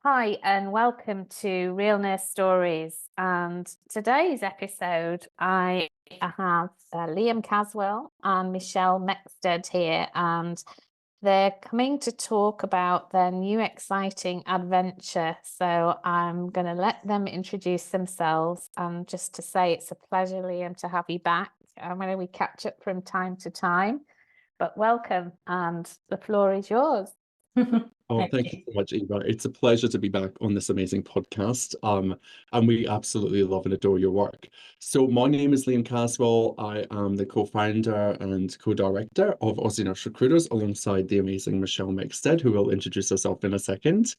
Hi, and welcome to Real Nurse Stories. And today's episode, I have Liam Caswell and Michelle Mexted here, and they're coming to talk about their new exciting adventure. So I'm going to let them introduce themselves. And just to say, it's a pleasure, Liam, to have you back. I know we catch up from time to time, but welcome, and the floor is yours. Oh, thank you so much, Eva. It's a pleasure to be back on this amazing podcast. And we absolutely love and adore your work. So my name is Liam Caswell. I am the co-founder and co-director of Aussie Nurse Recruiters alongside the amazing Michelle Mexted, who will introduce herself in a second.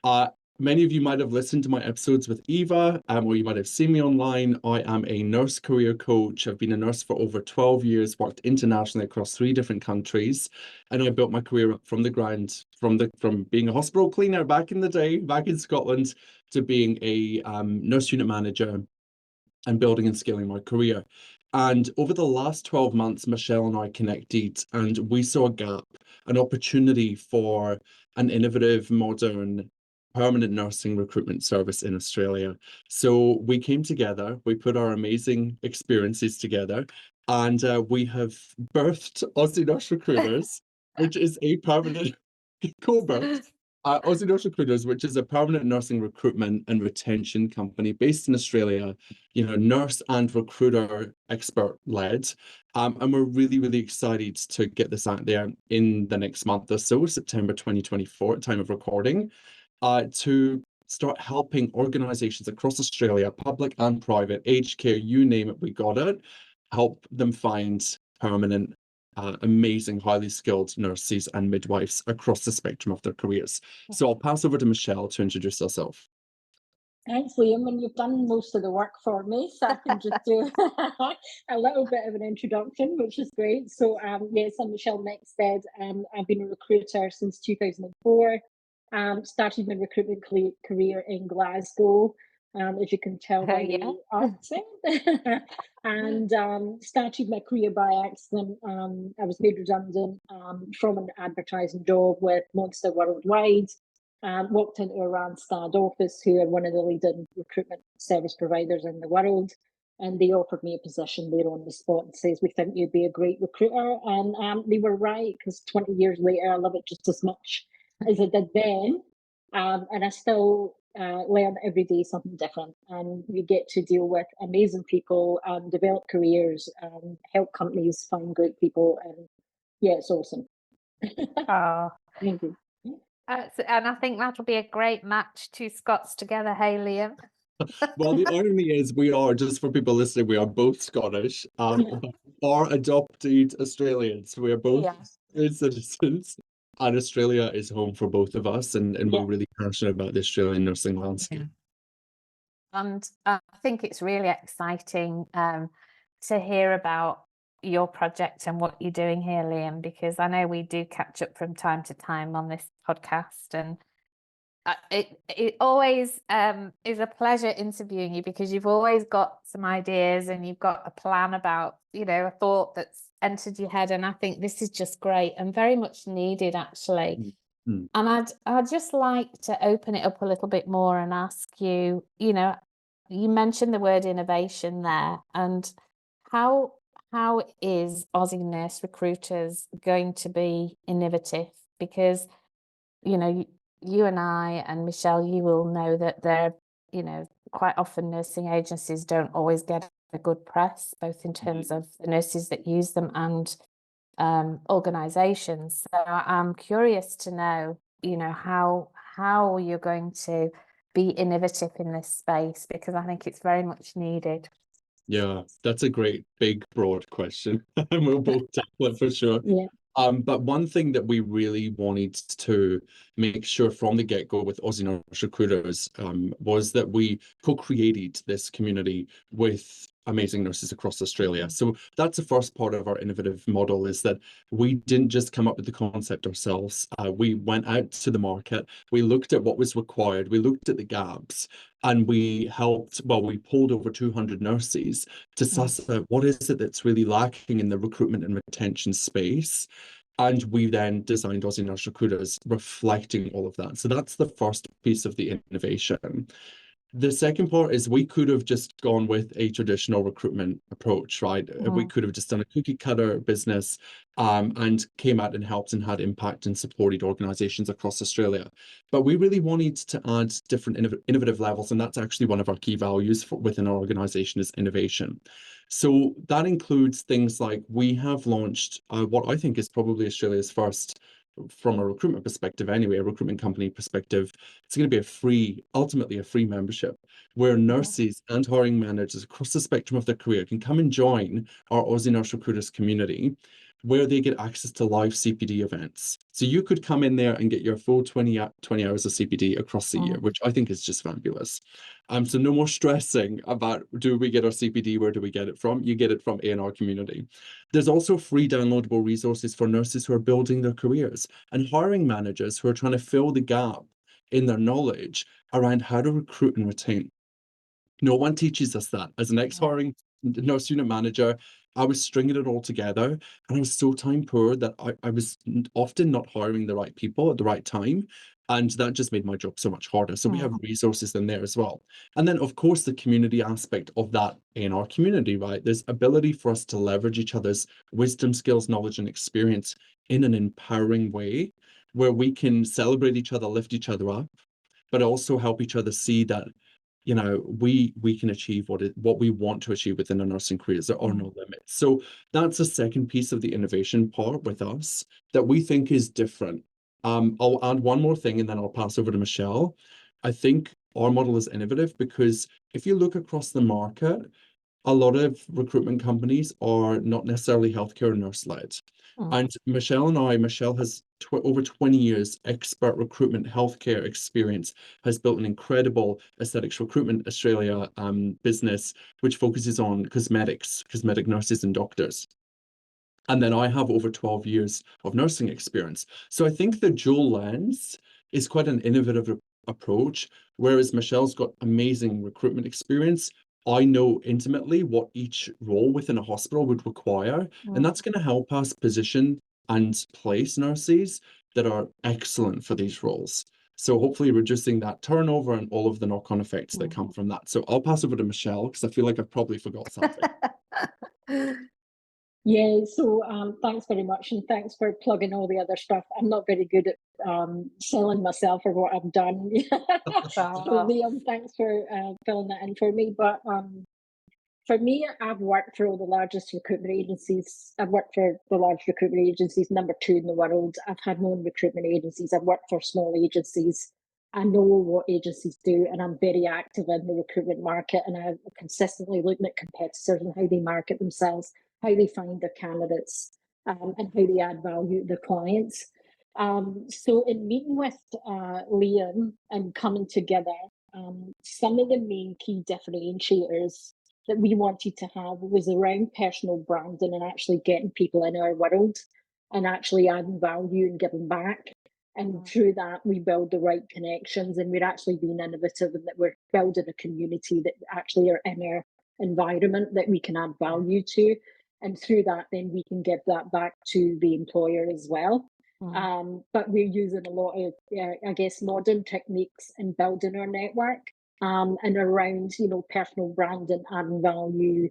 Uh, Many of you might have listened to my episodes with Eva, or you might have seen me online. I am a nurse career coach. I've been a nurse for over 12 years, worked internationally across 3 different countries, and I built my career up from the ground, from being a hospital cleaner back in the day, back in Scotland, to being a nurse unit manager and building and scaling my career. And over the last 12 months, Michelle and I connected, and we saw a gap, an opportunity for an innovative, modern, permanent nursing recruitment service in Australia. So we came together, we put our amazing experiences together, and we have birthed Aussie Nurse Recruiters, which is a permanent co-birth. Aussie Nurse Recruiters, which is a permanent nursing recruitment and retention company based in Australia, nurse and recruiter expert led. And we're really, really excited to get this out there in the next month or so, September 2024, at time of recording, to start helping organizations across Australia, public and private, aged care, you name it, we got it, help them find permanent, amazing, highly skilled nurses and midwives across the spectrum of their careers. So I'll pass over to Michelle to introduce herself. Thanks, Liam, and you've done most of the work for me, so I can just do a little bit of an introduction, which is great. So, yes, I'm Michelle Mexted. I've been a recruiter since 2004. Started my recruitment career in Glasgow, as you can tell by the accent, and started my career by accident. I was made redundant from an advertising job with Monster Worldwide. Walked into a Randstad office, who are one of the leading recruitment service providers in the world, and they offered me a position there on the spot and says, "We think you'd be a great recruiter." And they were right, because 20 years later, I love it just as much as I did then. And I still learn every day something different. And you get to deal with amazing people, develop careers, help companies find great people. And yeah, it's awesome. Oh, Thank you. and I think that'll be a great match, two Scots together. Hey, Liam. Well, the irony is we are, just for people listening, we are both Scottish, or adopted Australians. We are both citizens, and Australia is home for both of us, and we're really passionate about the Australian nursing landscape. And I think it's really exciting to hear about your project and what you're doing here, Liam, because I know we do catch up from time to time on this podcast, and it always is a pleasure interviewing you, because you've always got some ideas and you've got a plan about, a thought that's entered your head, and I think this is just great and very much needed, actually. And I'd just like to open it up a little bit more and ask you, you mentioned the word innovation there, and how is Aussie Nurse Recruiters going to be innovative? Because, you and I and Michelle, you will know that there, quite often nursing agencies don't always get a good press, both in terms of the nurses that use them and organizations. So I'm curious to know, how you're going to be innovative in this space, because I think it's very much needed. Yeah, that's a great, big, broad question, and we'll both tackle it for sure. Yeah. But one thing that we really wanted to make sure from the get-go with Aussie Nurse Recruiters was that we co-created this community with amazing nurses across Australia. So that's the first part of our innovative model, is that we didn't just come up with the concept ourselves. We went out to the market, we looked at what was required, we looked at the gaps, and we pulled over 200 nurses to suss out what is it that's really lacking in the recruitment and retention space. And we then designed Aussie Nurse Recruiters reflecting all of that. So that's the first piece of the innovation. The second part is we could have just gone with a traditional recruitment approach, right? We could have just done a cookie cutter business and came out and helped and had impact and supported organizations across Australia. But we really wanted to add different innovative levels, and that's actually one of our key values within our organization is innovation. So that includes things like we have launched what I think is probably Australia's first, from a recruitment perspective anyway, a recruitment company perspective, it's going to be ultimately a free membership where nurses and hiring managers across the spectrum of their career can come and join our Aussie Nurse Recruiters community, where they get access to live CPD events. So you could come in there and get your full 20 hours of CPD across the year, which I think is just fabulous. So no more stressing about, do we get our CPD? Where do we get it from? You get it from A&R community. There's also free downloadable resources for nurses who are building their careers and hiring managers who are trying to fill the gap in their knowledge around how to recruit and retain. No one teaches us that. As an ex-hiring nurse unit manager, I was stringing it all together, and I was so time poor that I was often not hiring the right people at the right time, and that just made my job so much harder. So we have resources in there as well. And then, of course, the community aspect of that in our community, right? There's ability for us to leverage each other's wisdom, skills, knowledge, and experience in an empowering way, where we can celebrate each other, lift each other up, but also help each other see that, you know, we can achieve what we want to achieve within our nursing careers. There are no limits. So that's the second piece of the innovation part with us that we think is different. I'll add one more thing and then I'll pass over to Michelle. I think our model is innovative because if you look across the market, a lot of recruitment companies are not necessarily healthcare nurse-led. And Michelle has over 20 years expert recruitment healthcare experience, has built an incredible aesthetics recruitment Australia business, which focuses on cosmetic nurses and doctors. And then I have over 12 years of nursing experience. So I think the dual lens is quite an innovative approach, whereas Michelle's got amazing recruitment experience. I know intimately what each role within a hospital would require, and that's going to help us position and place nurses that are excellent for these roles. So hopefully reducing that turnover and all of the knock-on effects that come from that. So I'll pass over to Michelle because I feel like I've probably forgot something. Yeah, so thanks very much, and thanks for plugging all the other stuff. I'm not very good at selling myself or what I've done. So Liam, thanks for filling that in for me. But for me, I've worked for all the largest recruitment agencies. I've worked for the large recruitment agencies, number 2 in the world. I've had my own recruitment agencies. I've worked for small agencies. I know what agencies do, and I'm very active in the recruitment market, and I'm consistently looking at competitors and how they market themselves, how they find their candidates, and how they add value to their clients. So in meeting with Liam and coming together, some of the main key differentiators that we wanted to have was around personal branding and actually getting people in our world and actually adding value and giving back. And through that, we build the right connections, and we're actually being innovative and that we're building a community that actually are in our environment that we can add value to. And through that, then we can give that back to the employer as well. But we're using a lot of, I guess, modern techniques in building our network and around, you know, personal branding, adding value,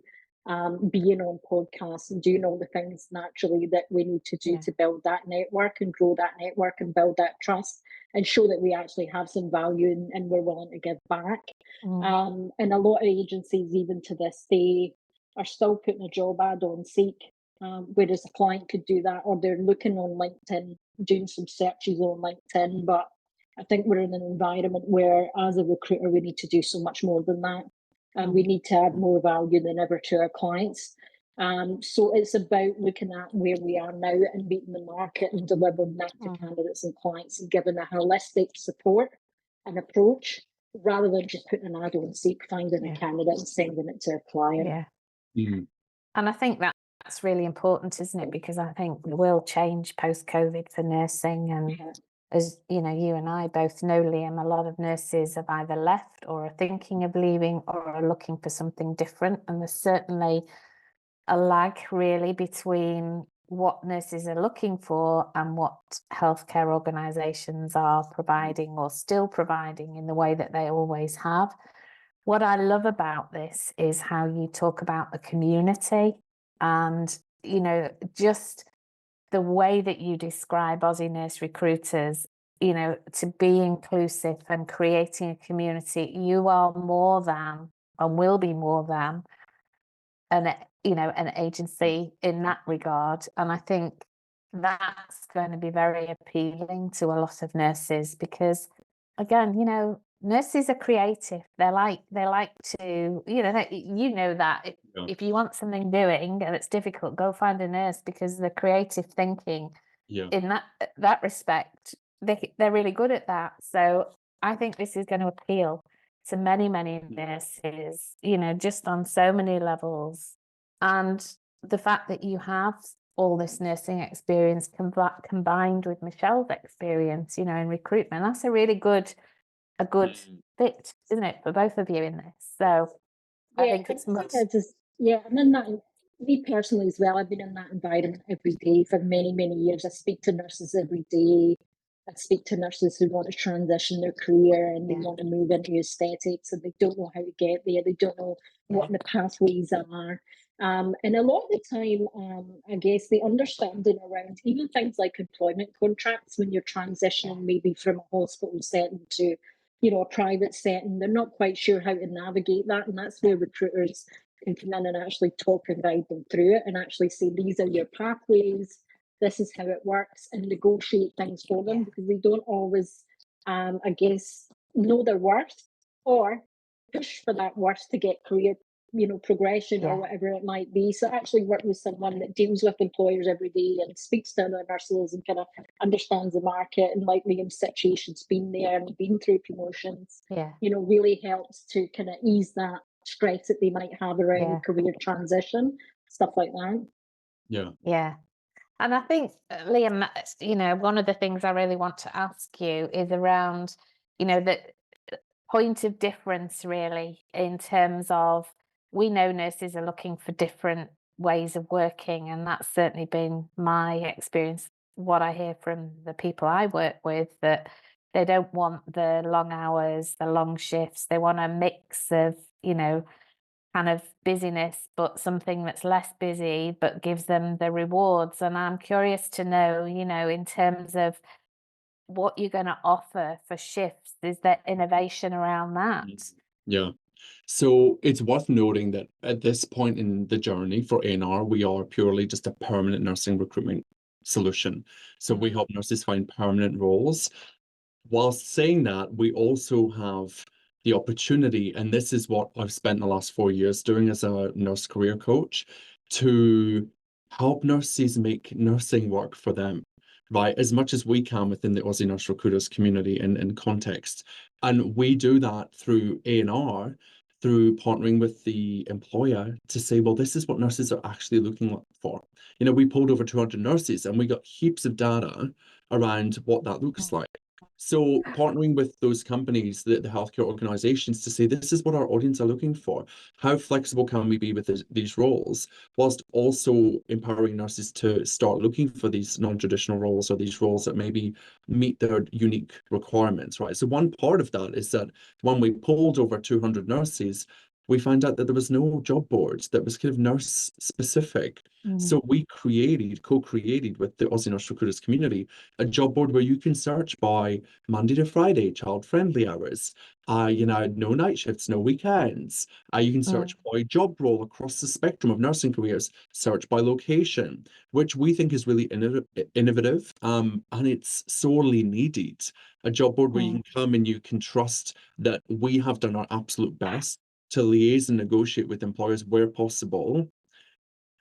being on podcasts and doing all the things naturally that we need to do to build that network and grow that network and build that trust and show that we actually have some value and we're willing to give back. And a lot of agencies, even to this day, are still putting a job ad on Seek, whereas a client could do that, or they're looking on LinkedIn, doing some searches on LinkedIn. But I think we're in an environment where, as a recruiter, we need to do so much more than that. And we need to add more value than ever to our clients. So it's about looking at where we are now and meeting the market and delivering that to candidates and clients and giving a holistic support and approach rather than just putting an ad on Seek, finding a candidate and sending it to a client. And I think that's really important, isn't it? Because I think the world changed post-COVID for nursing, and as you know, you and I both know, Liam, a lot of nurses have either left or are thinking of leaving or are looking for something different. And there's certainly a lag really between what nurses are looking for and what healthcare organisations are providing or still providing in the way that they always have. What I love about this is how you talk about the community and, you know, just the way that you describe Aussie Nurse Recruiters, you know, to be inclusive and creating a community. You are more than and will be more than an agency in that regard. And I think that's going to be very appealing to a lot of nurses because, again, you know, nurses are creative. They like to, you know that if you want something doing and it's difficult, go find a nurse because the creative thinking in that respect, they're really good at that. So I think this is going to appeal to many nurses, you know, just on so many levels. And the fact that you have all this nursing experience combined with Michelle's experience, you know, in recruitment, that's a really good fit, isn't it, for both of you in this? So I think it's much. I'm in that. Me personally as well, I've been in that environment every day for many years. I speak to nurses every day. I speak to nurses who want to transition their career and they want to move into aesthetics and they don't know how to get there. They don't know what the pathways are. And a lot of the time, I guess the understanding around even things like employment contracts when you're transitioning maybe from a hospital setting to, you know, a private setting, they're not quite sure how to navigate that. And that's where recruiters can come in and actually talk and guide them through it and actually say, these are your pathways, this is how it works, and negotiate things for them because they don't always, I guess, know their worth or push for that worth to get career, you know, progression or whatever it might be. So actually work with someone that deals with employers every day and speaks to other nurses and kind of understands the market and like Liam's situation's been there and been through promotions, you know, really helps to kind of ease that stress that they might have around career transition, stuff like that. Yeah. And I think, Liam, you know, one of the things I really want to ask you is around, you know, the point of difference really in terms of, we know nurses are looking for different ways of working, and that's certainly been my experience. What I hear from the people I work with, that they don't want the long hours, the long shifts. They want a mix of, you know, kind of busyness, but something that's less busy, but gives them the rewards. And I'm curious to know, you know, in terms of what you're going to offer for shifts, is there innovation around that? Yeah. So it's worth noting that at this point in the journey for ANR, we are purely just a permanent nursing recruitment solution. So we help nurses find permanent roles. Whilst saying that, we also have the opportunity, and this is what I've spent the last 4 years doing as a nurse career coach, to help nurses make nursing work for them, right? As much as we can within the Aussie Nurse Recruiters community and context. And we do that through ANR, through partnering with the employer to say, well, this is what nurses are actually looking for. You know, we pulled over 200 nurses and we got heaps of data around what that looks like. So partnering with those companies, the healthcare organizations, to say, this is what our audience are looking for. How flexible can we be with these roles, whilst also empowering nurses to start looking for these non-traditional roles or these roles that maybe meet their unique requirements, right? So one part of that is that when we pulled over 200 nurses, we found out that there was no job boards that was kind of nurse specific. So we co-created with the Aussie Nurse Recruiters community a job board where you can search by Monday to Friday, child-friendly hours, you know, no night shifts, no weekends. You can search by job role across the spectrum of nursing careers, search by location, which we think is really innovative, and it's sorely needed. A job board where you can come and you can trust that we have done our absolute best to liaise and negotiate with employers where possible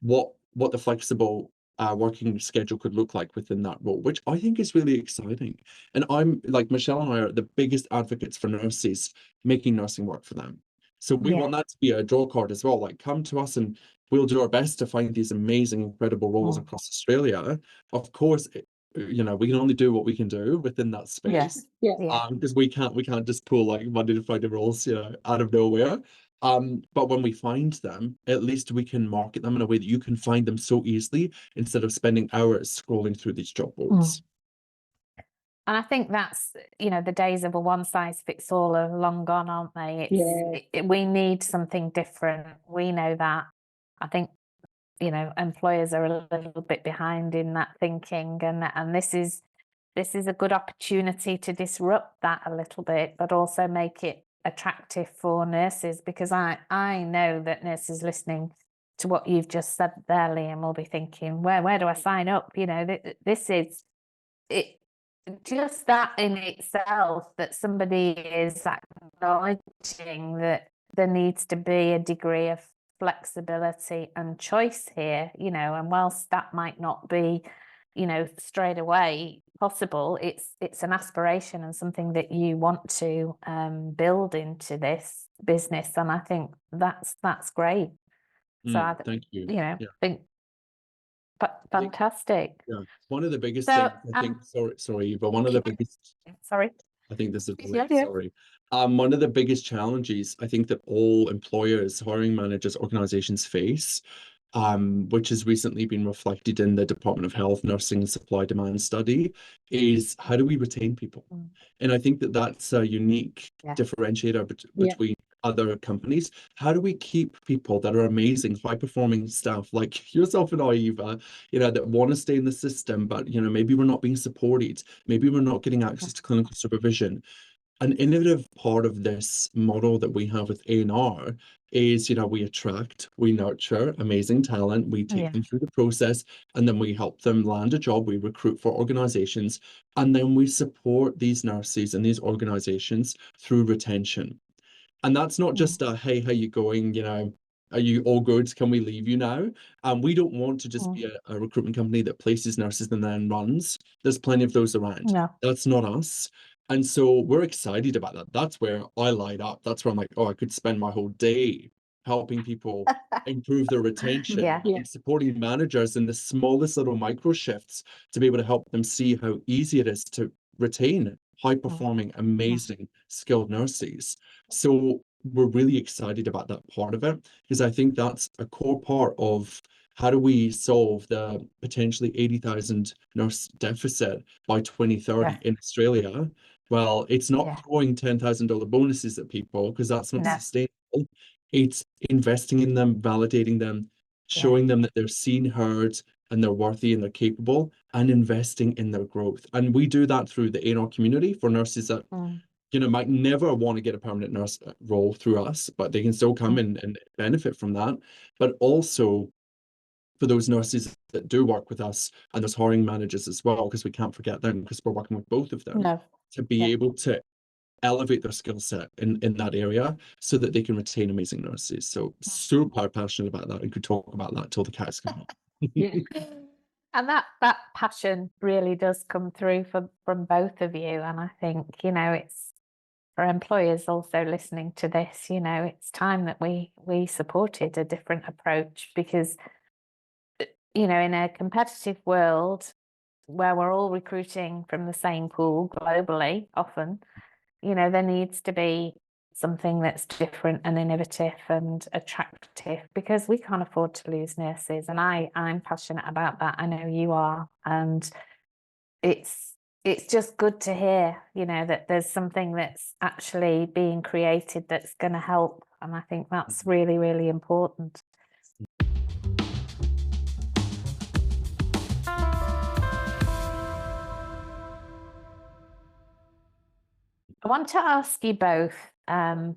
what the flexible working schedule could look like within that role, which I think is really exciting. And I'm like, Michelle and I are the biggest advocates for nurses making nursing work for them. So we want that to be a draw card as well. Like, come to us and we'll do our best to find these amazing, incredible roles across Australia. Of course, you know, we can only do what we can do within that space. Yeah. Because we can't just pull like Monday to Friday roles, you know, out of nowhere. But when we find them, at least we can market them in a way that you can find them so easily instead of spending hours scrolling through these job boards. And I think that's, you know, the days of a one size fits all are long gone, aren't they? We need something different. We know that. I think, you know, employers are a little bit behind in that thinking, and this is a good opportunity to disrupt that a little bit, but also make it attractive for nurses, because I know that nurses listening to what you've just said there, Liam, will be thinking, where do I sign up? You know, this is it. Just that in itself, that somebody is acknowledging that there needs to be a degree of flexibility and choice here, you know, and whilst that might not be, you know, straight away possible, it's an aspiration and something that you want to build into this business, and I think that's great. So Thank you. You know, think fantastic. Yeah, one of the biggest things, I think, sorry, but one of the biggest, sorry, I think this is yeah. sorry. One of the biggest challenges I think that all employers, hiring managers, organizations face, which has recently been reflected in the Department of Health Nursing Supply Demand Study, is how do we retain people? And I think that that's a unique differentiator between other companies. How do we keep people that are amazing, high-performing staff like yourself and I, Eva, you know, that want to stay in the system, but, you know, maybe we're not being supported, maybe we're not getting access to clinical supervision. An innovative part of this model that we have with A&R is, you know, we attract, we nurture amazing talent, we take them through the process, and then we help them land a job, we recruit for organizations, and then we support these nurses and these organizations through retention. And that's not just a, hey, how you going? You know, are you all good? Can we leave you now? We don't want to just be a recruitment company that places nurses and then runs. There's plenty of those around. No. That's not us. And so we're excited about that. That's where I light up. That's where I'm like, oh, I could spend my whole day helping people improve their retention and supporting managers in the smallest little micro shifts to be able to help them see how easy it is to retain high-performing, amazing, skilled nurses. So we're really excited about that part of it, because I think that's a core part of how do we solve the potentially 80,000 nurse deficit by 2030 in Australia. Well, it's not throwing $10,000 bonuses at people, because that's not sustainable. It's investing in them, validating them, showing them that they're seen, heard, and they're worthy and they're capable, and investing in their growth. And we do that through the A&R community for nurses that you know, might never want to get a permanent nurse role through us, but they can still come and benefit from that. But also for those nurses that do work with us, and those hiring managers as well, because we can't forget them, because we're working with both of them, to be able to elevate their skill set in that area so that they can retain amazing nurses. So super passionate about that, and could talk about that till the cows come home. And that passion really does come through from both of you. And I think, you know, it's for employers also listening to this, you know, it's time that we supported a different approach, because, you know, in a competitive world where we're all recruiting from the same pool globally, often, you know, there needs to be something that's different and innovative and attractive, because we can't afford to lose nurses. And I'm passionate about that. I know you are. And it's just good to hear, you know, that there's something that's actually being created that's going to help. And I think that's really, really important. I want to ask you both a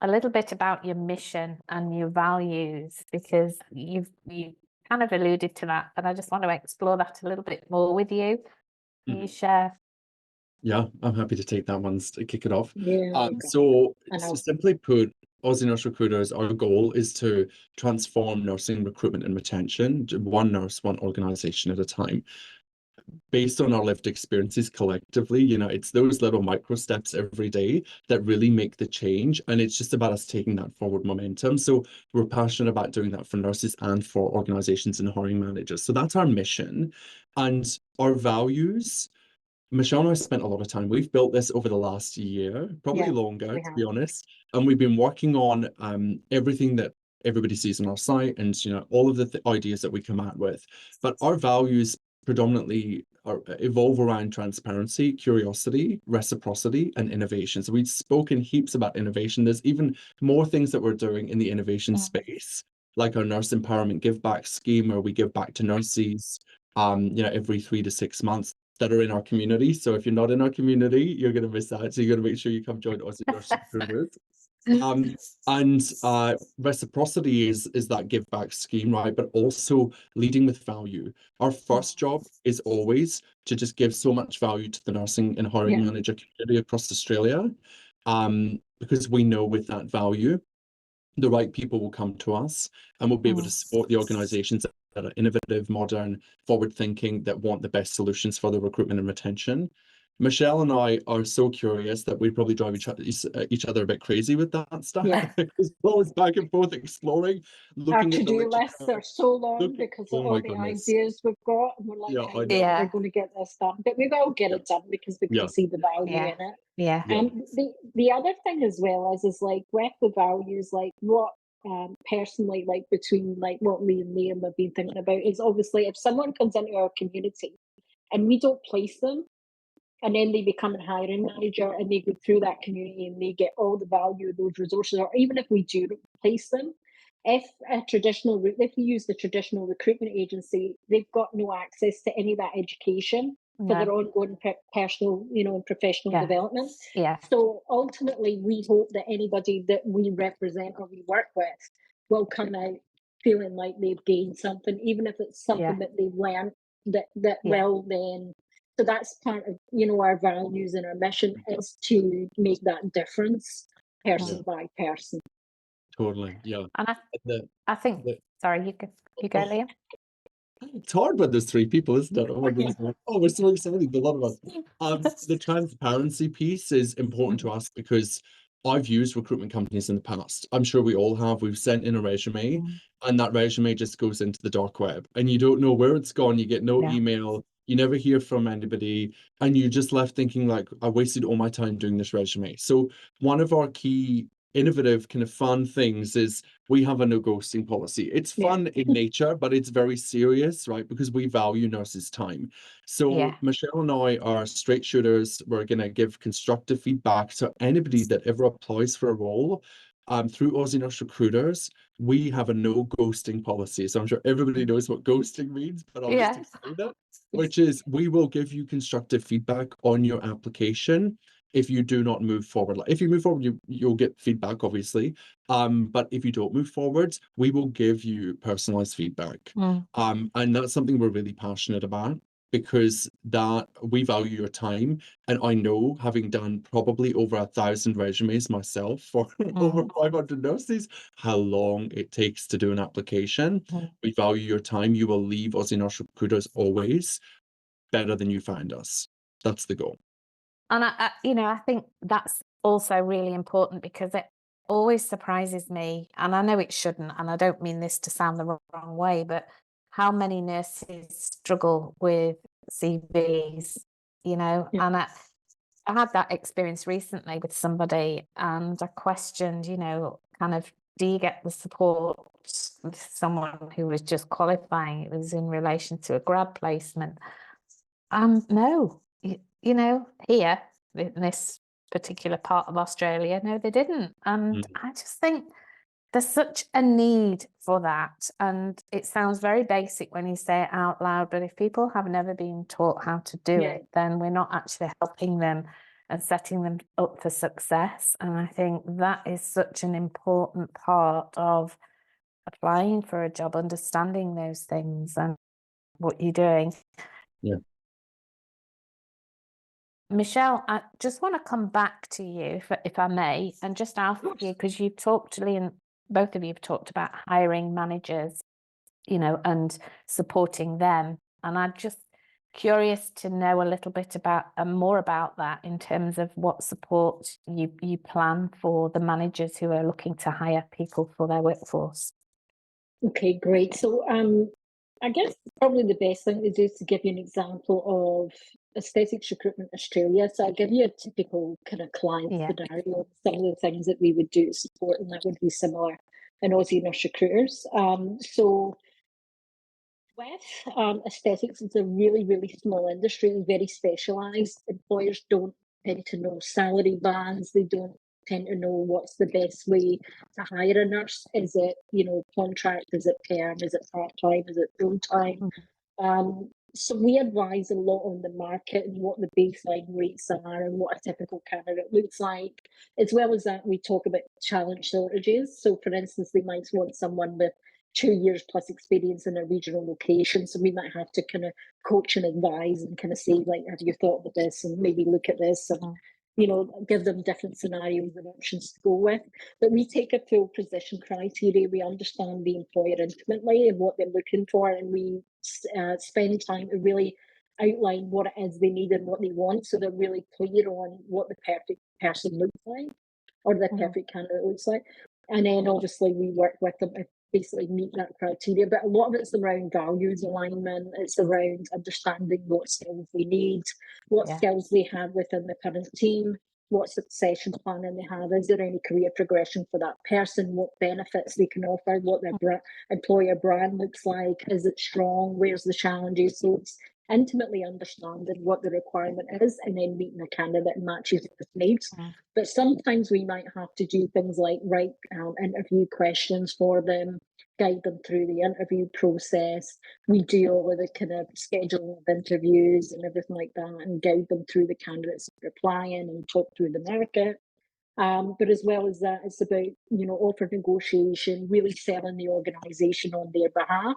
little bit about your mission and your values, because you kind of alluded to that, but I just want to explore that a little bit more with you. Can you share? Yeah, I'm happy to take that one to kick it off. So simply put, Aussie Nurse Recruiters, our goal is to transform nursing recruitment and retention, one nurse, one organization at a time. Based on our lived experiences collectively, you know, it's those little micro steps every day that really make the change. And it's just about us taking that forward momentum. So we're passionate about doing that for nurses and for organizations and hiring managers. So that's our mission. And our values Michelle and I spent a lot of time. We've built this over the last year, probably Yeah, longer, we to be have. honest. And we've been working on everything that everybody sees on our site, and all of the ideas that we come out with. But our values predominantly evolve around transparency, curiosity, reciprocity, and innovation. So we've spoken heaps about innovation. There's even more things that we're doing in the innovation space, like our nurse empowerment give back scheme, where we give back to nurses every 3 to 6 months that are in our community. So if you're not in our community, you're going to miss out. So you got to make sure you come join Aussie Nurse Recruiters. And reciprocity is that give back scheme, right? But also leading with value. Our first job is always to just give so much value to the nursing and hiring manager community across Australia, because we know with that value, the right people will come to us, and we'll be able to support the organizations that are innovative, modern, forward-thinking, that want the best solutions for the recruitment and retention. Michelle and I are so curious that we probably drive each other a bit crazy with that stuff. Yeah. Because we're always back and forth exploring, Our looking at the to-do literature. lists are so long because of Oh all my the goodness. ideas we've got, and we're like, Yeah, how I know. we're going to get this done, but we will get it done because we Yeah. can see the value Yeah. in it. Yeah. Yeah. And the other thing as well is like with the values, like what personally, like between like what me and Liam have been thinking about is obviously if someone comes into our community and we don't place them, and then they become a hiring manager and they go through that community and they get all the value of those resources, or even if we do place them, if you use the traditional recruitment agency, they've got no access to any of that education for their ongoing personal, and professional development. Yeah. So ultimately, we hope that anybody that we represent or we work with will come out feeling like they've gained something, even if it's something that they've learned that will then. So that's part of our values and our mission is to make that difference person by person. Totally. Yeah. And I think, sorry, you go, Liam. It's hard when there's 3 people, isn't it? Oh my goodness. Oh, we're so excited. A lot of us. The transparency piece is important to us because I've used recruitment companies in the past. I'm sure we all have. We've sent in a resume and that resume just goes into the dark web and you don't know where it's gone. You get no email. You never hear from anybody and you're just left thinking like, I wasted all my time doing this resume. So one of our key innovative kind of fun things is we have a no ghosting policy. It's fun in nature, but it's very serious, right? Because we value nurses' time. So Michelle and I are straight shooters. We're going to give constructive feedback. So anybody that ever applies for a role through Aussie Nurse Recruiters, we have a no ghosting policy. So I'm sure everybody knows what ghosting means, but I'll just explain it, which is we will give you constructive feedback on your application if you do not move forward. Like if you move forward, you'll get feedback, obviously. But if you don't move forward, we will give you personalized feedback. And that's something we're really passionate about because that we value your time. And I know, having done probably over 1,000 resumes myself for over 500 nurses, how long it takes to do an application. We value your time. You will leave Aussie Nurse Recruiters always better than you found us. That's the goal. And I think that's also really important because it always surprises me, and I know it shouldn't, and I don't mean this to sound the wrong way, but how many nurses struggle with CVs, and I had that experience recently with somebody and I questioned, kind of, do you get the support with someone who was just qualifying? It was in relation to a grad placement. No, here in this particular part of Australia, no, they didn't. And I just think there's such a need for that. And it sounds very basic when you say it out loud, but if people have never been taught how to do it, then we're not actually helping them and setting them up for success. And I think that is such an important part of applying for a job, understanding those things and what you're doing. Yeah. Michelle, I just want to come back to you, if I may, and just ask you, because you've talked, Liam, both of you have talked about hiring managers, and supporting them. And I'm just curious to know a little bit about more about that in terms of what support you plan for the managers who are looking to hire people for their workforce. Okay, great. So I guess probably the best thing to do is to give you an example of Aesthetics Recruitment Australia. So I'll give you a typical kind of client scenario, some of the things that we would do to support, and that would be similar in Aussie Nurse Recruiters. So with aesthetics, it's a really, really small industry, very specialised. Employers don't tend to know salary bands. They don't tend to know what's the best way to hire a nurse. Is it, contract? Is it perm? Is it part-time? Is it full-time? So we advise a lot on the market and what the baseline rates are and what a typical candidate looks like. As well as that, we talk about challenge shortages. So for instance, they might want someone with 2 years plus experience in a regional location. So we might have to kind of coach and advise and kind of say, like, have you thought of this, and maybe look at this, and give them different scenarios and options to go with. But we take a full position criteria. We understand the employer intimately and what they're looking for, and we spend time to really outline what it is they need and what they want, so they're really clear on what the perfect person looks like, or the perfect candidate looks like. And then obviously we work with them to basically meet that criteria. But a lot of it's around values alignment. It's around understanding what skills they need, what skills they have within the current team, what succession planning they have. Is there any career progression for that person? What benefits they can offer? What their employer brand looks like? Is it strong? Where's the challenges? So it's intimately understanding what the requirement is, and then meeting a candidate that matches with needs. But sometimes we might have to do things like write interview questions for them, guide them through the interview process. We do all of the kind of scheduling of interviews and everything like that, and guide them through the candidates applying and talk through the market. But as well as that, it's about, offer negotiation, really selling the organisation on their behalf,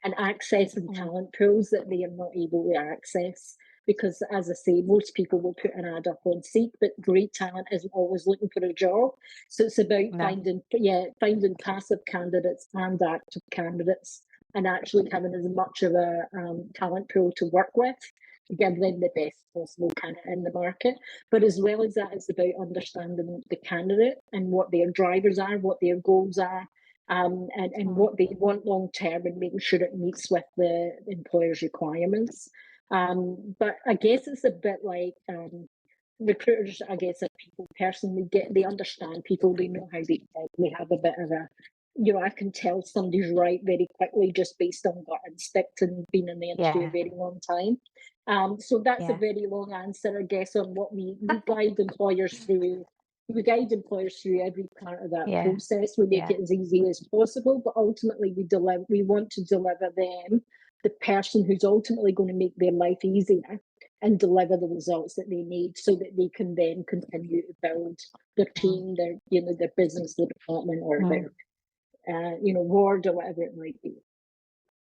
and accessing talent pools that they are not able to access. Because, as I say, most people will put an ad up on Seek, but great talent isn't always looking for a job. So it's about finding passive candidates and active candidates, and actually having as much of a talent pool to work with, to give them the best possible candidate in the market. But as well as that, it's about understanding the candidate and what their drivers are, what their goals are, and what they want long term, and making sure it meets with the employer's requirements. But I guess it's a bit like recruiters, I guess, are people personally they understand people, they know how they have a bit of a, I can tell somebody's right very quickly just based on gut instinct and being in the industry a very long time. So that's a very long answer, I guess, on what we guide employers through. We guide employers through every part of that process. We make it as easy as possible, but ultimately we want to deliver them the person who's ultimately going to make their life easier and deliver the results that they need, so that they can then continue to build their team, their business, their department, or their ward, or whatever it might be.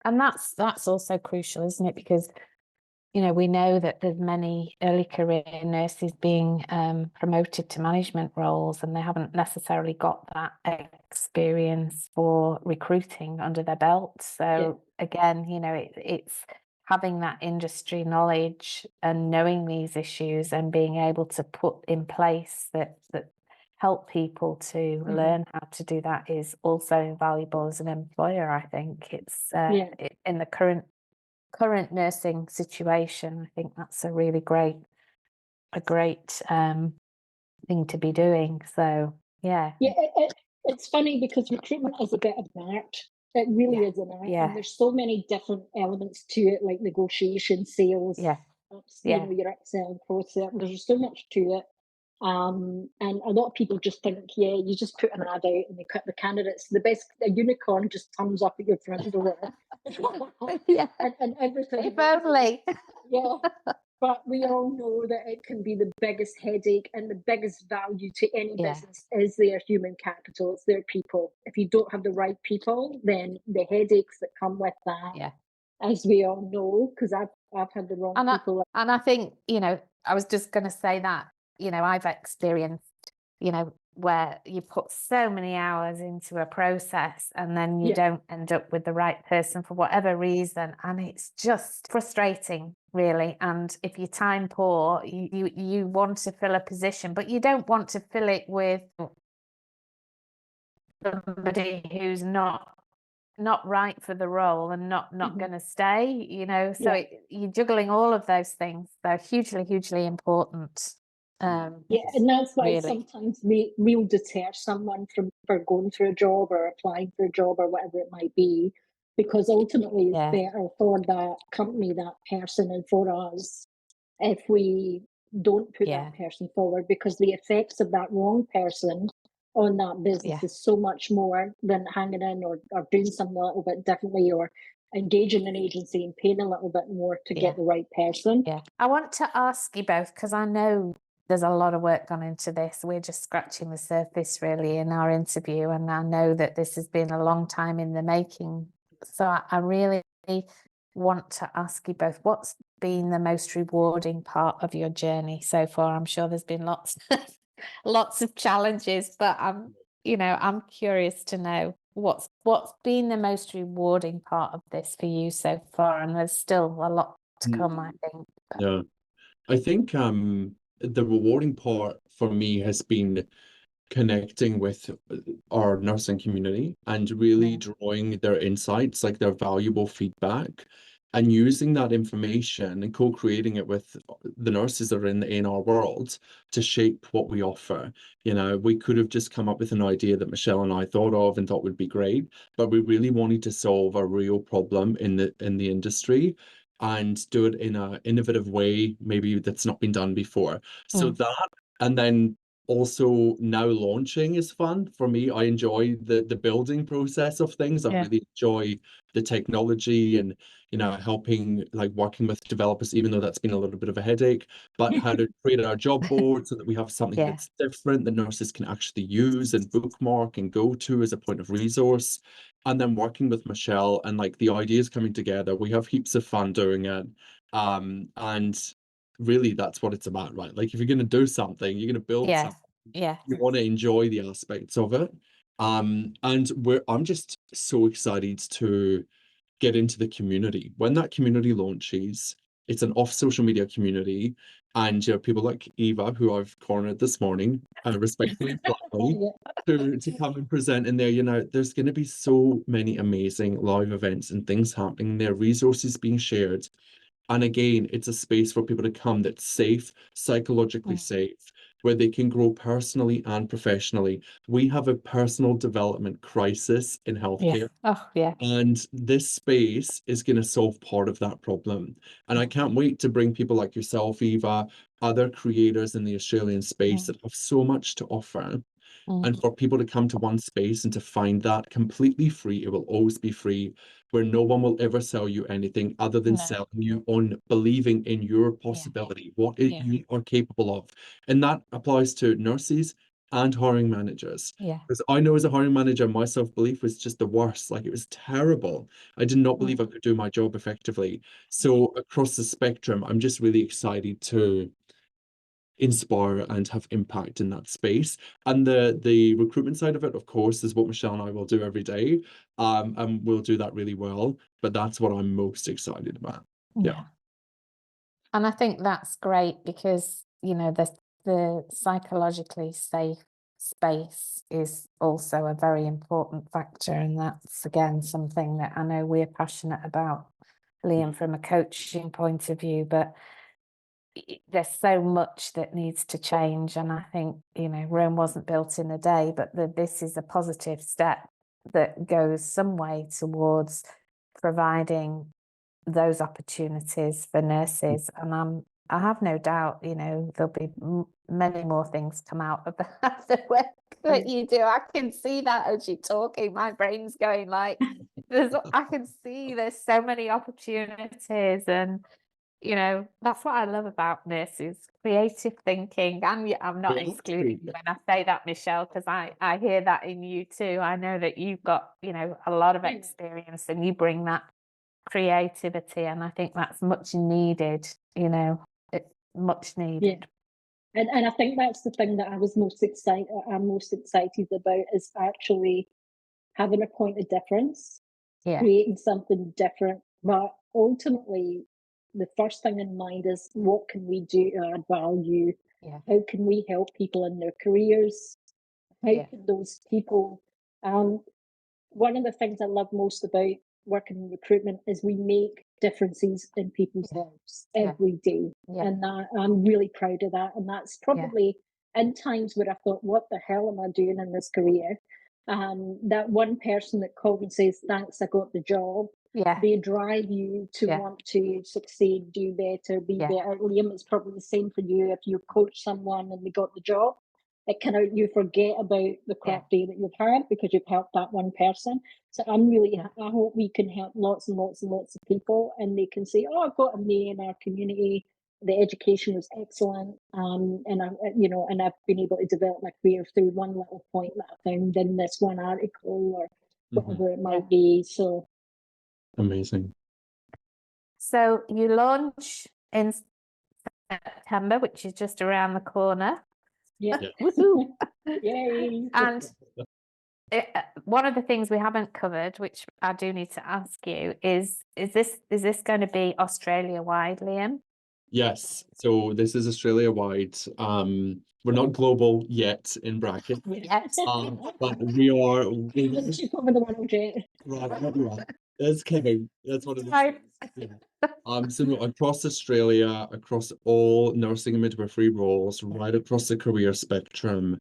And that's also crucial, isn't it? Because we know that there's many early career nurses being promoted to management roles, and they haven't necessarily got that experience for recruiting under their belt. So again, it's having that industry knowledge and knowing these issues and being able to put in place that help people to learn how to do that is also valuable as an employer. I think it's in the current nursing situation, I think that's a really great thing to be doing. So it's funny because recruitment is a bit of an art. It really is an art, and there's so many different elements to it, like negotiation, sales, your upselling process. There's so much to it. And a lot of people just think, you just put an ad out and they cut the candidates. A unicorn just comes up at your front door. and everything. If only. But we all know that it can be the biggest headache, and the biggest value to any business is their human capital. It's their people. If you don't have the right people, then the headaches that come with that, as we all know, because I've had the wrong people. And I think, I was just going to say that, I've experienced, where you put so many hours into a process and then you don't end up with the right person for whatever reason. And it's just frustrating, really. And if you're time poor, you want to fill a position, but you don't want to fill it with somebody who's not not right for the role and not Mhm. going to stay, you know. So Yeah. you're juggling all of those things. They're hugely important. Yeah, and that's why Really. sometimes we'll deter someone from for going for a job or applying for a job or whatever it might be, because ultimately it's Yeah. better for that company, that person, and for us if we don't put Yeah. that person forward, because the effects of that wrong person on that business Yeah. is so much more than hanging in or doing something a little bit differently or engaging an agency and paying a little bit more to Yeah. get the right person. Yeah. I want to ask you both, because I know there's a lot of work gone into this. We're just scratching the surface really in our interview, and I know that this has been a long time in the making. So I really want to ask you both, what's been the most rewarding part of your journey so far? I'm sure there's been lots lots of challenges, but I'm curious to know what's been the most rewarding part of this for you so far, and there's still a lot to come, I think. But Yeah. I think the rewarding part for me has been connecting with our nursing community and really drawing their insights, like their valuable feedback, and using that information and co-creating it with the nurses that are in our world to shape what we offer. You know, we could have just come up with an idea that Michelle and I thought of and thought would be great, but we really wanted to solve a real problem in the industry and do it in an innovative way, maybe that's not been done before. So that, and then also now launching is fun for me. I enjoy the building process of things. I yeah, really enjoy the technology and, you know, helping, like working with developers, even though that's been a little bit of a headache, but how to create our job board so that we have something yeah, that's different that nurses can actually use and bookmark and go to as a point of resource. And then working with Michelle and like the ideas coming together, we have heaps of fun doing it. And really that's what it's about, right? Like if you're going to do something, you're going to build yeah, something, yeah, you want to enjoy the aspects of it. And I'm just so excited to get into the community. When that community launches, it's an off social media community, and you know, people like Eva, who I've cornered this morning, respectfully, politely, Yeah. to come and present in there. You know, there's going to be so many amazing live events and things happening there, resources being shared. And again, it's a space for people to come that's safe, psychologically safe, where they can grow personally and professionally. We have a personal development crisis in yeah. healthcare, Oh, yeah, and this space is going to solve part of that problem. And I can't wait to bring people like yourself, Eva, other creators in the Australian space that have so much to offer, and for people to come to one space and to find that completely free. It will always be free, where no one will ever sell you anything other than no, selling you on believing in your yeah, possibility, what yeah, you are capable of. And that applies to nurses and hiring managers. yeah, Because I know as a hiring manager, my self-belief was just the worst. Like it was terrible. I did not believe I could do my job effectively. So across the spectrum, I'm just really excited to inspire and have impact in that space. And the recruitment side of it, of course, is what Michelle and I will do every day. And we'll do that really well. But that's what I'm most excited about. Yeah. yeah. And I think that's great because, you know, the psychologically safe space is also a very important factor. And that's, again, something that I know we're passionate about, Liam, from a coaching point of view. But there's so much that needs to change. And I think, you know, Rome wasn't built in a day, but this is a positive step that goes some way towards providing those opportunities for nurses. And I have no doubt, you know, there'll be many more things come out of the work that you do. I can see that as you're talking. My brain's going like, I can see there's so many opportunities, and you know, that's what I love about nurses, creative thinking. And I'm not excluding you when I say that, Michelle, because I hear that in you too. I know that you've got, you know, a lot of experience and you bring that creativity, and I think that's much needed, you know, it's much Yeah. needed. And I think that's the thing that I'm most excited about, is actually having a point of difference, Yeah, creating something different. But ultimately, the first thing in mind is, what can we do to add value? yeah, How can we help people in their careers? How yeah, can those people one of the things I love most about working in recruitment is we make differences in people's lives every day. And that, I'm really proud of that. And that's probably in times where I thought, what the hell am I doing in this career? That one person that called and says, thanks, I got the job. They drive you to want to succeed, do better, be better. Liam, it's probably the same for you. If you coach someone and they got the job, it kind of, you forget about the crap day that you've had because you've helped that one person. So I'm really, I hope we can help lots and lots and lots of people, and they can say, oh, I've got a me in our community. The education was excellent, and I, you know, and I've been able to develop my career through one little point that I found in this one article or whatever it might be. So amazing. So you launch in September, which is just around the corner. Woohoo! Yay! And one of the things we haven't covered, which I do need to ask you, is this going to be Australia wide, Liam? Yes, so this is Australia wide. We're not global yet in brackets. But we are. Let's just cover the one jet. Right, that's coming. That's what it is. So no, across Australia, across all nursing and midwifery roles, right across the career spectrum.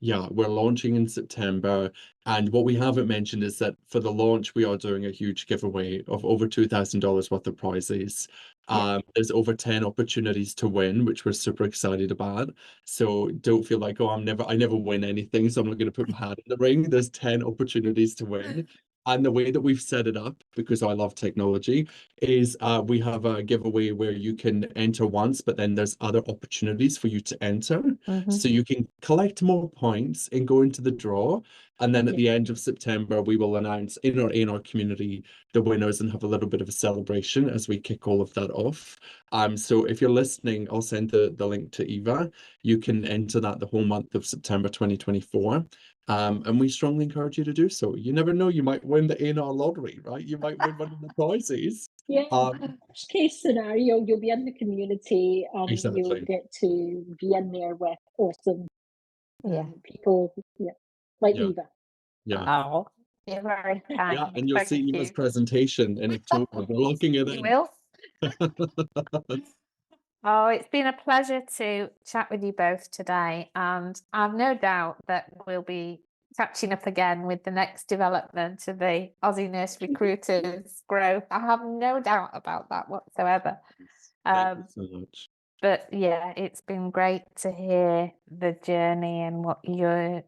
Yeah, we're launching in September, and what we haven't mentioned is that for the launch, we are doing a huge giveaway of over $2,000 worth of prizes. There's over 10 opportunities to win, which we're super excited about. So don't feel like, oh, I never win anything, so I'm not going to put my hand in the ring. There's 10 opportunities to win. And the way that we've set it up, because I love technology, is we have a giveaway where you can enter once, but then there's other opportunities for you to enter. So you can collect more points and go into the draw. And then at the end of September, we will announce in our community the winners and have a little bit of a celebration as we kick all of that off. So if you're listening, I'll send the link to Eva. You can enter that the whole month of September 2024. And we strongly encourage you to do so. You never know, you might win the A&R lottery, right? You might win one of the prizes. Worst case scenario, you'll be in the community and Exactly. you'll get to be in there with awesome people, like Eva. Oh, you're very kind. Yeah, and you'll Thank see you. Eva's presentation in October. We're locking it in. You will. Oh, it's been a pleasure to chat with you both today, and I've no doubt that we'll be catching up again with the next development of the Aussie Nurse Recruiters growth. I have no doubt about that whatsoever. Thank you so much. But yeah, it's been great to hear the journey and what your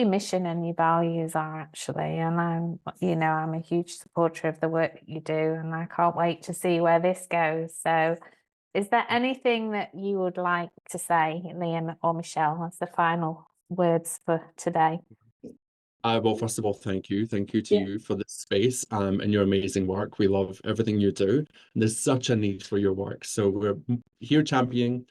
mission and your values are actually. And I'm a huge supporter of the work that you do, and I can't wait to see where this goes. So is there anything that you would like to say, Liam or Michelle, as the final words for today? Well, first of all, thank you. Thank you to you for this space and your amazing work. We love everything you do. And there's such a need for your work. So we're here championing,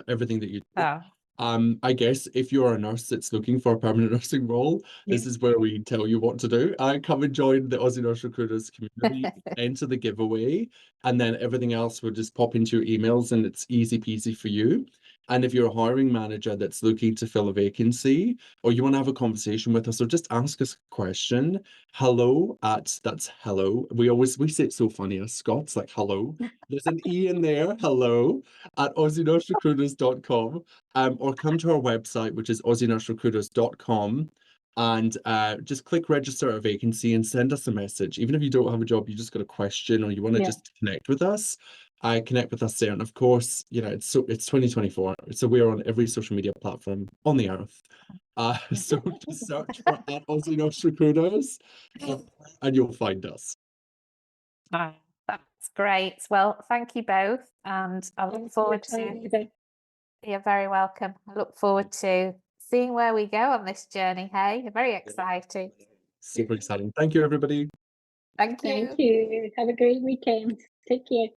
everything that you do. I guess if you're a nurse that's looking for a permanent nursing role, this is where we tell you what to do. Come and join the Aussie Nurse Recruiters community, enter the giveaway, and then everything else will just pop into your emails and it's easy peasy for you. And if you're a hiring manager that's looking to fill a vacancy, or you want to have a conversation with us, or just ask us a question, that's hello. We say it so funny as Scots, like hello. There's an E in there, hello, at AussieNurseRecruiters.com. Or come to our website, which is AussieNurseRecruiters.com, and just click register a vacancy and send us a message. Even if you don't have a job, you just got a question or you want to just connect with us, connect with us there. And of course, it's 2024, so we're on every social media platform on the earth. So just search for at Aussie Nurse Recruiters and you'll find us. That's great. Well, thank you both, and I look forward to. You're very welcome. I look forward to seeing where we go on this journey. Hey, very exciting. Super exciting. Thank you, everybody. Thank you. Thank you. Have a great weekend. Take care.